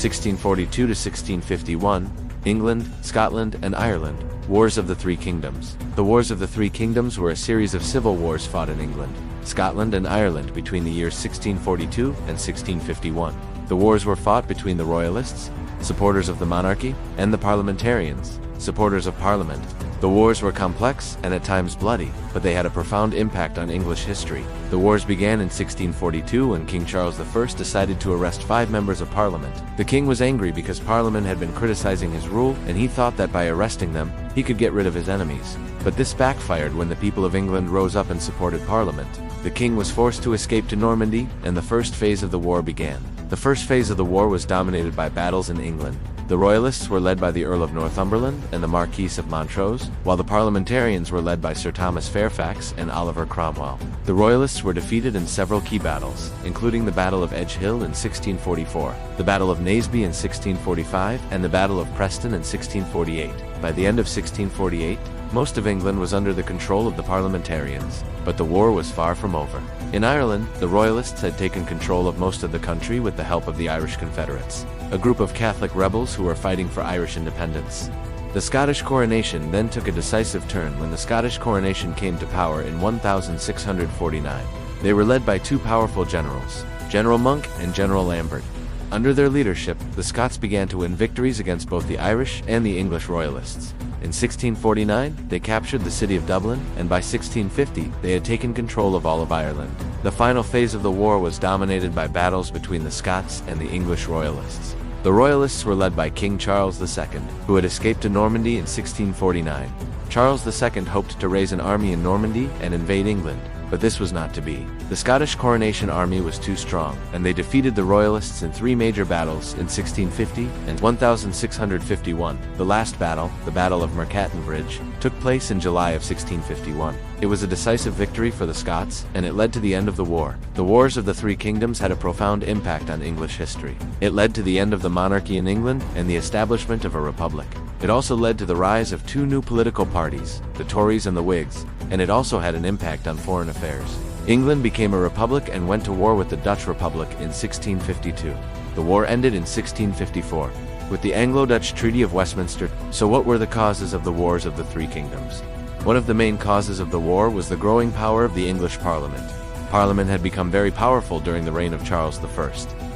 1642 to 1651, England, Scotland, and Ireland, Wars of the Three Kingdoms. The Wars of the Three Kingdoms were a series of civil wars fought in England, Scotland, and Ireland between the years 1642 and 1651. The wars were fought between the Royalists, supporters of the monarchy, and the Parliamentarians, supporters of Parliament. The wars were complex and at times bloody, but they had a profound impact on English history. The wars began in 1642 when King Charles I decided to arrest 5 members of Parliament. The king was angry because Parliament had been criticizing his rule, and he thought that by arresting them, he could get rid of his enemies. But this backfired when the people of England rose up and supported Parliament. The king was forced to escape to Normandy, and the first phase of the war began. The first phase of the war was dominated by battles in England. The Royalists were led by the Earl of Northumberland and the Marquis of Montrose, while the Parliamentarians were led by Sir Thomas Fairfax and Oliver Cromwell. The Royalists were defeated in several key battles, including the Battle of Edge Hill in 1644, the Battle of Naseby in 1645, and the Battle of Preston in 1648. By the end of 1648, most of England was under the control of the Parliamentarians, but the war was far from over. In Ireland, the Royalists had taken control of most of the country with the help of the Irish Confederates, a group of Catholic rebels who were fighting for Irish independence. The Scottish coronation then took a decisive turn when the Scottish coronation came to power in 1649. They were led by 2 powerful generals, General Monk and General Lambert. Under their leadership, the Scots began to win victories against both the Irish and the English Royalists. In 1649, they captured the city of Dublin, and by 1650, they had taken control of all of Ireland. The final phase of the war was dominated by battles between the Scots and the English Royalists. The Royalists were led by King Charles II, who had escaped to Normandy in 1649. Charles II hoped to raise an army in Normandy and invade England, but this was not to be. The Scottish coronation army was too strong, and they defeated the Royalists in 3 major battles in 1650 and 1651. The last battle, the Battle of Mercaton Bridge, took place in July of 1651. It was a decisive victory for the Scots, and it led to the end of the war. The Wars of the Three Kingdoms had a profound impact on English history. It led to the end of the monarchy in England and the establishment of a republic. It also led to the rise of 2 new political parties, the Tories and the Whigs, and it also had an impact on foreign affairs. England became a republic and went to war with the Dutch Republic in 1652. The war ended in 1654 with the Anglo-Dutch Treaty of Westminster. So what were the causes of the Wars of the Three Kingdoms? One of the main causes of the war was the growing power of the English Parliament. Parliament had become very powerful during the reign of Charles I,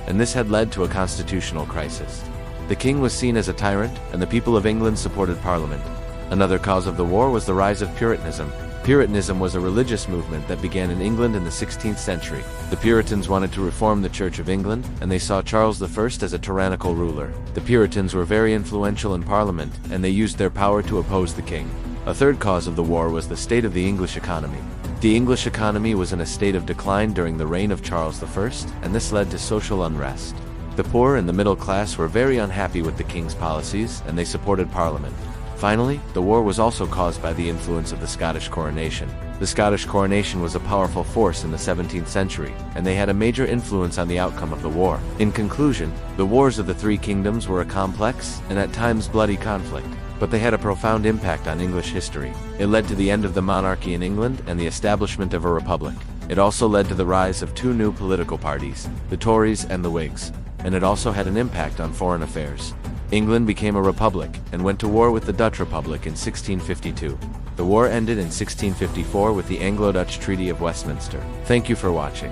and this had led to a constitutional crisis. The king was seen as a tyrant, and the people of England supported Parliament. Another cause of the war was the rise of Puritanism. Puritanism was a religious movement that began in England in the 16th century. The Puritans wanted to reform the Church of England, and they saw Charles I as a tyrannical ruler. The Puritans were very influential in Parliament, and they used their power to oppose the king. A third cause of the war was the state of the English economy. The English economy was in a state of decline during the reign of Charles I, and this led to social unrest. The poor and the middle class were very unhappy with the king's policies, and they supported Parliament. Finally, the war was also caused by the influence of the Scottish coronation. The Scottish coronation was a powerful force in the 17th century, and they had a major influence on the outcome of the war. In conclusion, the Wars of the Three Kingdoms were a complex and at times bloody conflict, but they had a profound impact on English history. It led to the end of the monarchy in England and the establishment of a republic. It also led to the rise of 2 new political parties, the Tories and the Whigs, and it also had an impact on foreign affairs. England became a republic and went to war with the Dutch Republic in 1652. The war ended in 1654 with the Anglo-Dutch Treaty of Westminster. Thank you for watching.